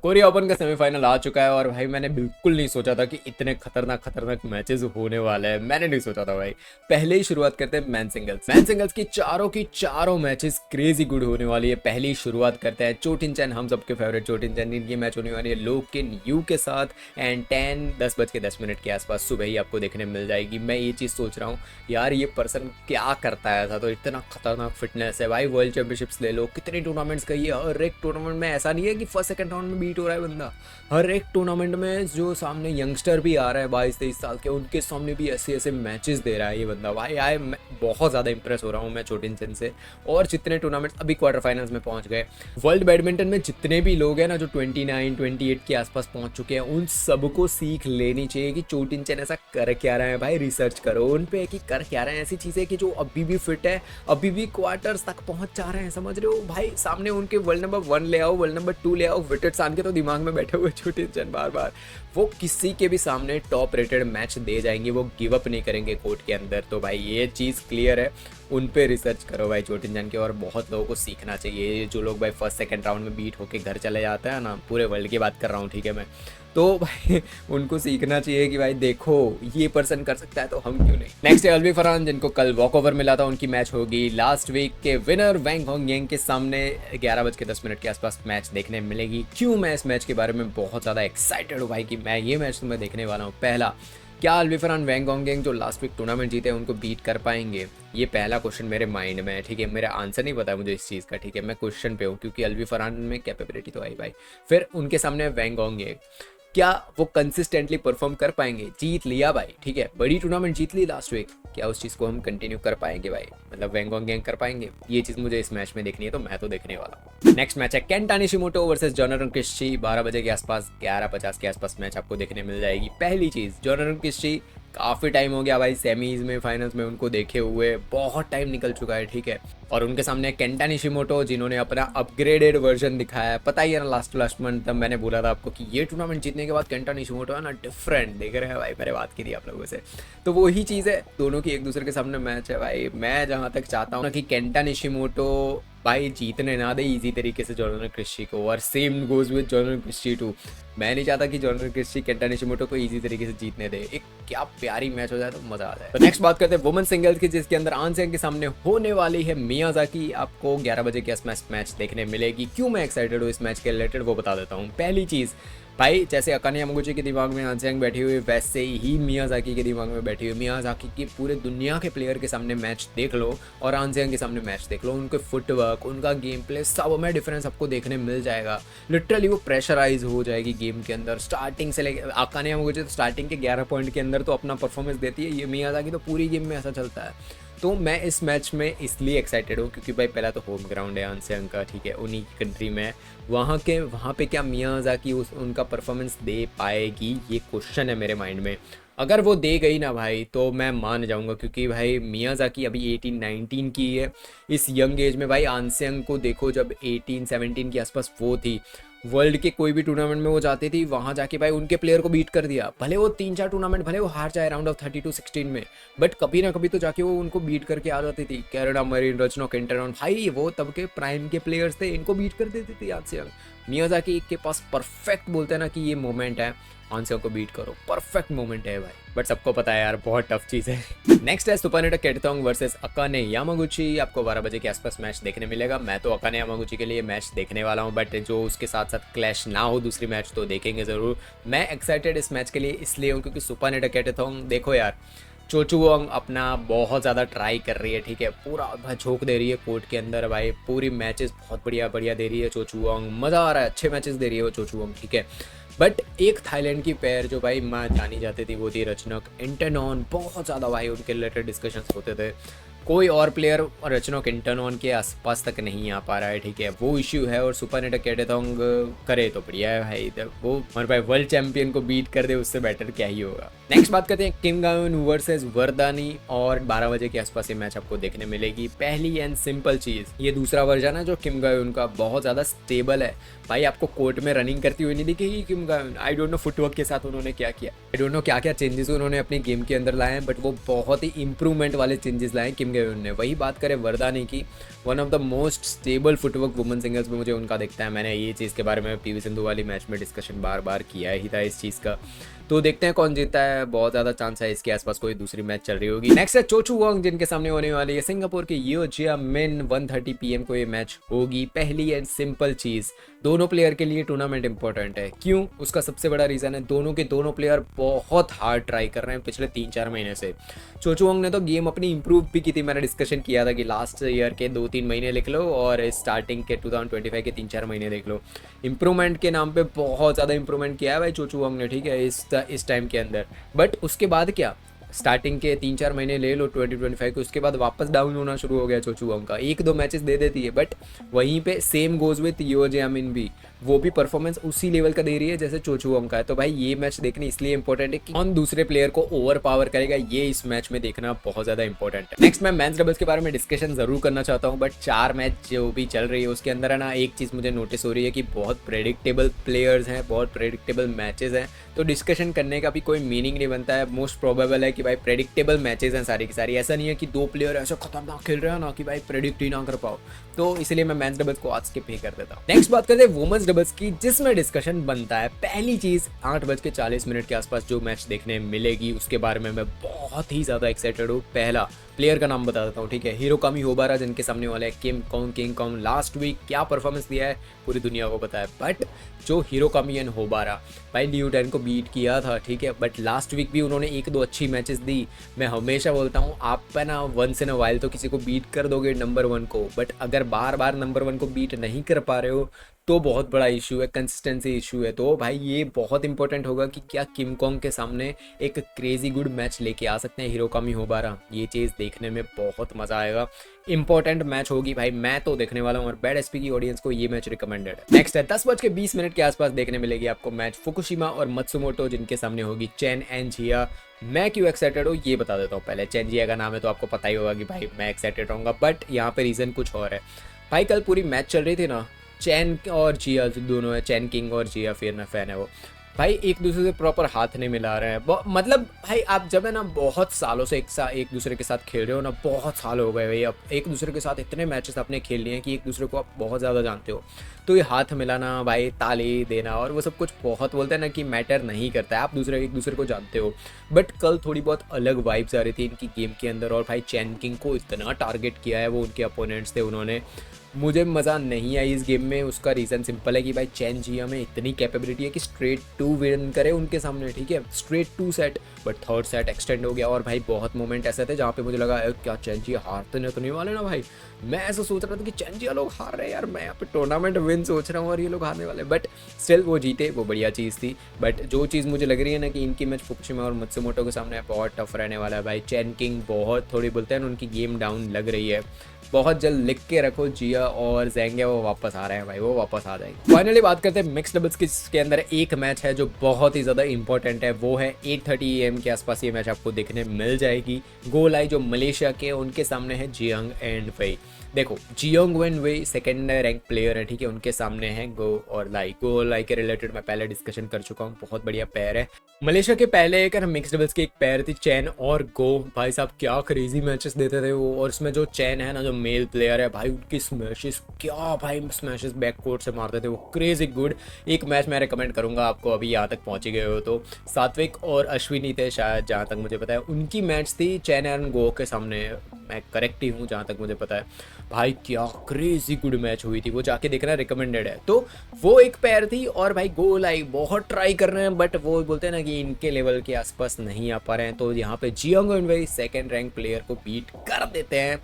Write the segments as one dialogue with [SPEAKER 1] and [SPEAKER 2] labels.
[SPEAKER 1] Korea open का semifinal आ चुका है और भाई मैंने बिल्कुल नहीं सोचा था कि इतने खतरनाक मैचेस होने वाले हैं। मैंने नहीं सोचा था भाई। पहले ही शुरुआत करते हैं मैन सिंगल्स की चारों मैचेस क्रेजी गुड होने वाली है। पहली शुरुआत करते हैं चोटिन-चैन, हम सबके फेवरेट चोटिन-चैन। इनकी मैच होने वाली है लोकिन यू के साथ एंड 10:10 के आसपास सुबह ही आपको देखने मिल जाएगी। मैं ये चीज़ सोच रहा हूँ यार, ये पर्सन क्या करता है था, तो इतना खतरनाक फिटनेस है भाई। वर्ल्ड चैंपियनशिप्स ले लो, कितने टूर्नामेंट्स का, ये हर एक टूर्नामेंट में ऐसा नहीं है कि फर्स्ट सेकंड राउंड में बीट हो रहा है बंदा। हर एक टूर्नामेंट में जो सामने यंगस्टर भी आ रहा है 22-23 साल के, उनके सामने भी ऐसे मैचेस दे रहा है ये बंदा भाई। मैं बहुत ज़्यादा इंप्रेस हो रहा हूँ मैं चोटिन-चैन से। और जितने टूर्नामेंट्स अभी क्वार्टर फाइनल्स में पहुँच गए, वर्ल्ड बैडमिंटन में जितने भी लोग हैं ना जो 29-28 के आसपास पहुँच चुके हैं, उन सबको सीख लेनी चाहिए कि चोटिन-चैन ऐसा कर क्या रहे हैं भाई। रिसर्च करो उन पे कि कर क्या रहे हैं, ऐसी चीज़ें कि जो अभी भी फिट है, अभी भी क्वार्टर्स तक पहुँच जा रहे हैं, समझ रहे हो भाई। सामने उनके वर्ल्ड नंबर 1 ले आओ, वर्ल्ड नंबर 2 ले आओ, विकेट्स आन के तो दिमाग में बैठे हुए चोटिन-चैन बार वो किसी के भी सामने टॉप रेटेड मैच दे जाएंगे, वो गिव अप नहीं करेंगे कोर्ट के अंदर। तो भाई ये चीज़ क्लियर है, उन पे रिसर्च करो भाई चोटिन-चैन के। और बहुत लोगों को सीखना चाहिए, जो लोग भाई फर्स्ट सेकंड राउंड में बीट होके घर चले जाते हैं ना, पूरे वर्ल्ड की बात कर रहा हूँ ठीक है मैं, तो भाई उनको सीखना चाहिए कि भाई देखो ये पर्सन कर सकता है तो हम क्यों नहीं। नेक्स्ट है अल्वी फरहान, जिनको कल वॉकओवर मिला था। उनकी मैच होगी लास्ट वीक के विनर वैंग होंगयेंग के सामने। 11:10 के आसपास मैच देखने मिलेगी। क्यों मैं इस मैच के बारे में बहुत ज़्यादा एक्साइटेड हूँ भाई कि मैं ये मैच तुम्हें देखने वाला हूँ। पहला, क्या अल्वी फरहान वैंग होंगयेंग जो लास्ट वीक टूर्नामेंट जीते उनको बीट कर पाएंगे? ये पहला क्वेश्चन मेरे माइंड में है ठीक है। मेरा आंसर नहीं पता मुझे इस चीज़ का ठीक है, मैं क्वेश्चन पे हूँ क्योंकि अल्वी फरहान में कैपेबिलिटी तो आई भाई। फिर उनके सामने वैंग होंगयेंग, क्या वो कंसिस्टेंटली परफॉर्म कर पाएंगे? जीत लिया भाई ठीक है, बड़ी टूर्नामेंट जीत ली लास्ट वीक, क्या उस चीज़ को हम कंटिन्यू कर पाएंगे भाई? मतलब वैंग होंगयेंग कर पाएंगे? ये चीज़ मुझे इस मैच में देखनी है, तो मैं तो देखने वाला हूँ। नेक्स्ट मैच है केंटा निशिमोटो वर्सेस जोनाथन क्रिस्ची। 12 बजे के आसपास, 11:50 के आसपास मैच आपको देखने मिल जाएगी। पहली चीज़, जोनाथन क्रिस्ची काफ़ी टाइम हो गया भाई सेमीज में, फाइनल्स में उनको देखे हुए, बहुत टाइम निकल चुका है ठीक है। और उनके सामने केंटा निशिमोटो, जिन्होंने अपना अपग्रेडेड वर्जन दिखाया है। पता ही है ना लास्ट मंथ तब मैंने बोला था आपको कि ये टूर्नामेंट जीतने के बाद केंटा निशिमोटो है ना डिफरेंट देख रहे हैं भाई, मैंने बात की थी आप लोगों से। तो वही चीज़ है, दोनों की एक दूसरे के सामने मैच है भाई। मैं जहाँ तक चाहता हूँ ना कि केंटा निशिमोटो भाई जीतने ना दे इजी तरीके से जोनाथन क्रिस्ची को, और same goes with Jonathan Christie too. मैं नहीं चाहता कि जोनाथन क्रिस्ची केंटा निशिमोटो को इजी तरीके से जीतने दे। एक क्या प्यारी मैच हो जाए तो मजा आ जाए। तो नेक्स्ट बात करते हैं वुमेन सिंगल्स की, जिसके अंदर आन सेंग के सामने होने वाली है मियाजाकी। आपको 11 बजे के आसपास मैच देखने मिलेगी। क्यों मैं एक्साइटेड हूँ इस मैच के रिलेटेड वो बता देता हूँ। पहली चीज़ भाई, जैसे अकाने यामागुची के दिमाग में आन सेंग बैठी हुई, वैसे ही मियाजाकी के दिमाग में बैठी हुई। मियाजाकी की पूरे दुनिया के प्लेयर के सामने मैच देख लो और आन सेंग के सामने मैच देख लो, उनके फुटवर्क, उनका गेम प्ले, सब में डिफरेंस आपको देखने मिल जाएगा। लिटरली वो प्रेशराइज हो जाएगी गेम के अंदर स्टार्टिंग से लेकर। अकाने यामागुची तो स्टार्टिंग के 11 पॉइंट के अंदर तो अपना परफॉर्मेंस देती है, ये मियाजाकी तो पूरी गेम में ऐसा चलता है। तो मैं इस मैच में इसलिए एक्साइटेड हूँ क्योंकि भाई पहला तो होम ग्राउंड है आन सेंग का ठीक है, उन्हीं की कंट्री में। वहाँ पे क्या मियाजाकी उनका परफॉर्मेंस दे पाएगी, ये क्वेश्चन है मेरे माइंड में। अगर वो दे गई ना भाई तो मैं मान जाऊंगा, क्योंकि भाई मियाजाकी अभी 18-19 की है। इस यंग एज में भाई आन सेंग को देखो, जब 18-17 के आसपास वो थी, वर्ल्ड के कोई भी टूर्नामेंट में वो जाती थी, वहाँ जाके भाई उनके प्लेयर को बीट कर दिया। भले वो 3-4 टूर्नामेंट भले वो हार जाए राउंड ऑफ 32-16 में, बट कभी ना कभी तो जाके वो उनको बीट करके आ जाती थी। कैरोना मरीन, रचना केंटरॉन, भाई वो तब के प्राइम के प्लेयर्स थे, इनको बीट कर देती थी आज से। मियाजाकी के पास परफेक्ट बोलते हैं ना कि ये मोमेंट है, आंसर को बीट करो, परफेक्ट मोमेंट है भाई। बट सबको पता है यार बहुत टफ चीज़ है। नेक्स्ट है सुपानेटा केटोंग वर्सेस अकाने यामागुची। आपको 12 बजे के आसपास मैच देखने मिलेगा। मैं तो अकाने यामागुची के लिए मैच देखने वाला हूँ, बट जो उसके साथ साथ क्लैश ना हो दूसरी मैच तो देखेंगे ज़रूर। मैं एक्साइटेड इस मैच के लिए इसलिए हूँ क्योंकि सुपानेटा केटोंग देखो यार, चोचू वोंग अपना बहुत ज़्यादा ट्राई कर रही है ठीक है, पूरा झोंक दे रही है कोर्ट के अंदर भाई, पूरी मैचेस बहुत बढ़िया दे रही है चोचू वोंग, मज़ा आ रहा है, अच्छे मैचेस दे रही है वो चोचू वोंग ठीक है। बट एक थाईलैंड की पैर जो भाई माँ जानी जाती थी वो थी रचनक इंटरनॉन। बहुत ज़्यादा भाई उनके रिलेटेड डिस्कशंस होते थे, कोई और प्लेयर रचनक इंटरनॉन के आसपास तक नहीं आ पा रहा है ठीक है, वो इश्यू है। और सुपानेटा केटोंग करे तो बढ़िया है भाई, वो हमारे भाई वर्ल्ड चैंपियन को बीट कर दे, उससे बेटर क्या ही होगा। नेक्स्ट बात करते हैं किम गायोन वर्सेस वरदानी, और 12 बजे के आसपास ये मैच आपको देखने मिलेगी। पहली एंड सिंपल चीज़, ये दूसरा वर्जन है जो किम गायोन का बहुत ज़्यादा स्टेबल है, भाई आपको कोर्ट में रनिंग करती हुई नहीं दिखेगी किम का। आई डोंट नो फुटवर्क के साथ उन्होंने क्या किया, आई डोंट नो क्या क्या चेंजेस उन्होंने अपनी गेम के अंदर लाए हैं, बट वो बहुत ही इंप्रूवमेंट वाले चेंजेस लाए हैं किम गेन ने। वही बात करें वरदानी की, one of the most stable footwork women singles में मुझे उनका दिखता है। मैंने ये चीज़ के बारे में पीवी सिंधु वाली मैच में डिस्कशन बार बार किया ही था इस चीज़ का। तो देखते हैं कौन जीतता है, बहुत ज़्यादा चांस है इसके आसपास कोई दूसरी मैच चल रही होगी। नेक्स्ट है चोचू वोंग जिनके सामने होने वाली है सिंगापुर के यो जिया मिन। 1:30 PM को ये मैच होगी। पहली एंड सिंपल चीज़, दोनों प्लेयर के लिए टूर्नामेंट इंपॉर्टेंट है। क्यों? उसका सबसे बड़ा रीज़न है दोनों के दोनों प्लेयर बहुत हार्ड ट्राई कर रहे हैं पिछले 3-4 महीने से। चोचू वोंग ने तो गेम अपनी इंप्रूव भी की थी, मैंने डिस्कशन किया था कि लास्ट ईयर के 2-3 महीने लिख लो और स्टार्टिंग के 2025 के 3-4 महीने देख लो। इंप्रूवमेंट के नाम पे बहुत ज़्यादा इंप्रूवमेंट किया है भाई चोचू वोंग ने, ठीक है, इस टाइम के अंदर। बट उसके बाद क्या, स्टार्टिंग के 3-4 महीने ले लो 2025 के, उसके बाद वापस डाउन होना शुरू हो गया चोचू वोंग का। 1-2 मैचेस दे देती है, बट वहीं पे सेम गोज विथ यो जियामिन भी, वो भी परफॉर्मेंस उसी लेवल का दे रही है जैसे चोचू वोंग का है। तो भाई ये मैच देखने इसलिए इंपॉर्टेंट है कि कौन दूसरे प्लेयर को ओवर पावर करेगा, ये इस मैच में देखना बहुत ज़्यादा इंपॉर्टेंट है। नेक्स्ट मैं मेंस डबल्स के बारे में डिस्कशन जरूर करना चाहता हूँ, बट 4 मैच जो भी चल रही है उसके अंदर है ना, एक चीज़ मुझे नोटिस हो रही है कि बहुत प्रेडिक्टेबल प्लेयर्स हैं, बहुत प्रेडिक्टेबल मैचेस हैं, तो डिस्कशन करने का भी कोई मीनिंग नहीं बनता है। मोस्ट प्रोबेबल है कि भाई प्रेडिक्टेबल मैचेस हैं सारी की सारी, ऐसा नहीं है कि 2 प्लेयर ऐसे खतरनाक खेल रहे हैं ना कि भाई प्रेडिक्ट ही ना कर पाओ। तो इसलिए मैं मेंस डबल्स को आज स्किप ही कर देता हूँ। नेक्स्ट बात करते हैं वुमेन्स डबल्स की, जिसमें डिस्कशन बनता है। पहली चीज़ 8:40 के आसपास जो मैच देखने मिलेगी उसके बारे में मैं बहुत ही ज़्यादा एक्साइटेड हूँ। पहला प्लेयर का नाम बता देता हूँ, ठीक है, हिरोकामी होबारा जिनके सामने वाले है किंग कॉन्ग। लास्ट वीक क्या परफॉर्मेंस दिया है पूरी दुनिया को पता है, बट जो हिरोकामी एंड होबारा भाई न्यू 10 को बीट किया था, ठीक है, बट लास्ट वीक भी उन्होंने 1-2 अच्छी मैचेस दी। मैं हमेशा बोलता हूँ आप पे ना वंस इन अ वाइल तो किसी को बीट कर दोगे नंबर 1 को, बट अगर बार बार नंबर 1 को बीट नहीं कर पा रहे हो तो बहुत बड़ा इशू है, कंसिस्टेंसी इशू है। तो भाई ये बहुत इंपॉर्टेंट होगा कि क्या किम कॉन्ग के सामने एक क्रेजी गुड मैच लेके आ सकते हैं हिरोकामी होबारा। ये चीज़ देखने में बहुत मज़ा आएगा, इंपॉर्टेंट मैच होगी भाई, मैं तो देखने वाला हूँ और बैड एसपी की ऑडियंस को ये मैच रिकमेंडेड है। नेक्स्ट है 10:20 के आसपास देखने मिलेगी आपको मैच फुकुशिमा और मत्सुमोटो जिनके सामने होगी चेन एंड जिया। मैं क्यों एक्साइटेड हूँ ये बता देता हूँ पहले। चेन जिया का नाम है तो आपको पता ही होगा कि भाई मैं एक्साइटेड रहूँगा, बट यहाँ पे रीज़न कुछ और है। भाई कल पूरी मैच चल रही थी ना, चैन और जिया दोनों है, चैन किंग और जिया फिर ना फैन है वो, भाई एक दूसरे से प्रॉपर हाथ नहीं मिला रहे हैं। मतलब भाई आप जब है ना बहुत सालों से एक दूसरे के साथ खेल रहे हो ना, बहुत साल हो गए भाई, अब एक दूसरे के साथ इतने मैचेस आपने खेल लिए हैं कि एक दूसरे को आप बहुत ज़्यादा जानते हो, तो ये हाथ मिलाना भाई, ताली देना और वो सब कुछ बहुत बोलते हैं ना कि मैटर नहीं करता है, आप एक दूसरे को जानते हो। बट कल थोड़ी बहुत अलग वाइब्स आ रही थी इनकी गेम के अंदर, और भाई चैन किंग को इतना टारगेट किया है वो उनके अपोनेंट्स थे उन्होंने, मुझे मज़ा नहीं आई इस गेम में। उसका रीज़न सिंपल है कि भाई चैन जिया में इतनी कैपेबिलिटी है कि स्ट्रेट 2 विन करे उनके सामने, ठीक है, straight 2 set, but 3rd set extend हो गया। और भाई बहुत मोमेंट ऐसे थे जहाँ पे मुझे लगा क्या चैन जिया हारते तो नहीं वाले ना भाई, मैं ऐसा सोच रहा था कि चैन जिया लोग हार रहे हैं यार, मैं यहाँ पे टूर्नामेंट विन सोच रहा हूँ और ये लोग हारने वाले, बट स्टिल वो जीते, वो बढ़िया चीज़ थी। बट जो चीज़ मुझे लग रही है ना कि इनकी मैच फुकुशिमा और मत्सुमोटो के सामने बहुत टफ रहने वाला है भाई। चैन किंग बहुत थोड़ी बोलते हैं ना उनकी गेम डाउन लग रही है, बहुत जल्द लिख के रखो जिया और ज़ेंगे वो वापस आ रहे हैं भाई, वो वापस आ जाएंगे। फाइनली बात करते हैं मिक्स डबल्स की, के अंदर एक मैच है जो बहुत ही ज़्यादा इंपॉर्टेंट है, वो है 8:30 AM के आसपास ये मैच आपको देखने मिल जाएगी। गोलाई जो मलेशिया के उनके सामने है जियांग एंड वेई। देखो Jeong when way 2nd rank player है, ठीक है, उनके सामने है गो और लाई के रिलेटेड मैं पहले डिस्कशन कर चुका हूँ, बहुत बढ़िया पैर है। मलेशिया के पहले एक मिक्स डबल्स की एक पैर थी चैन और गो, भाई साहब क्या क्रेजी मैचेस देते थे वो। और इसमें जो चैन है ना, जो मेल प्लेयर है भाई, उनकी स्मैशेस क्या भाई, स्मैशेस बैक कोर्ट से मारते थे वो, क्रेजी गुड। एक मैच मैं रिकमेंड करूंगा आपको, अभी यहाँ तक पहुंच गए हो तो, सात्विक और अश्विनी थे शायद जहाँ तक मुझे पता है, उनकी मैच थी चैन एंड गो के सामने, मैं करेक्ट ही हूँ जहाँ तक मुझे पता है। भाई क्या क्रेजी गुड मैच हुई थी, वो जाके देखना रिकमेंडेड है। तो वो एक पैर थी और भाई गो लाई बहुत ट्राई कर रहे हैं, बट वो बोलते हैं ना कि इनके लेवल के आसपास नहीं आ पा रहे हैं, तो यहाँ पे जियोंग एंड वेई 2nd रैंक प्लेयर को बीट कर देते हैं,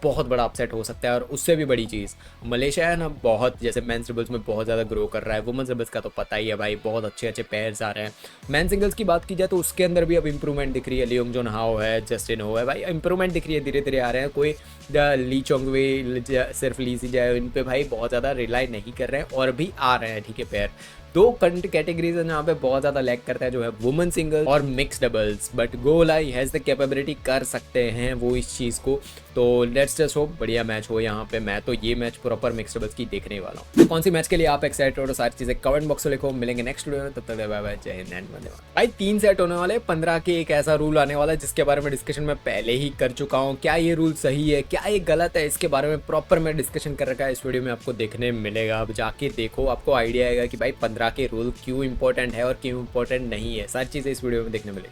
[SPEAKER 1] बहुत बड़ा अपसेट हो सकता है। और उससे भी बड़ी चीज़, मलेशिया है ना बहुत, जैसे मेंस डबल्स में बहुत ज़्यादा ग्रो कर रहा है, वुमेन्स डबल्स का तो पता ही है भाई, बहुत अच्छे अच्छे पेयर्स आ रहे हैं। मेन सिंगल्स की बात की जाए तो उसके अंदर भी अब इंप्रूवमेंट दिख रही है, लियोंग जोन हाओ है, जस्टिन हो है, भाई इंप्रूवमेंट दिख रही है, धीरे धीरे आ रहे हैं। कोई ली चोंगवे सिर्फ ली सी जाए, इन पे भाई बहुत ज़्यादा रिलाई नहीं कर रहे हैं और भी आ रहे हैं, ठीक है, पेयर। 2 कैटेगरीज है जहाँ पे बहुत ज़्यादा लैग करता है, जो है वुमेन सिंगल और मिक्स डबल्स, बट गोलाई हैज़ द कैपेबिलिटी, कर सकते हैं वो इस चीज़ को। तो लेट्स जस्ट होप बढ़िया मैच हो यहाँ पे। मैं तो ये मैच प्रॉपर मिक्स्ड डबल्स की देखने वाला हूँ। कौन सी मैच के लिए आप एक्साइटेड हो, सारी चीजें कमेंट बॉक्स में लिखो। मिलेंगे नेक्स्ट वीडियो में, तब तक बाय बाय, जय हिंद एंड वंदे मातरम। भाई 3 सेट होने वाले, 15 के एक ऐसा रूल आने वाला है जिसके बारे में डिस्कशन मैं पहले ही कर चुका हूँ। क्या ये रूल सही है, क्या ये गलत है, इसके बारे में प्रॉपर मैं डिस्कशन कर रखा है। इस वीडियो में आपको देखने मिलेगा, अब जाके देखो, आपको आइडिया आएगा कि भाई 15 के रूल क्यों इंपॉर्टेंट है और क्यों इंपॉर्टेंट नहीं है। सारी चीजें इस वीडियो में देखने मिलेगी।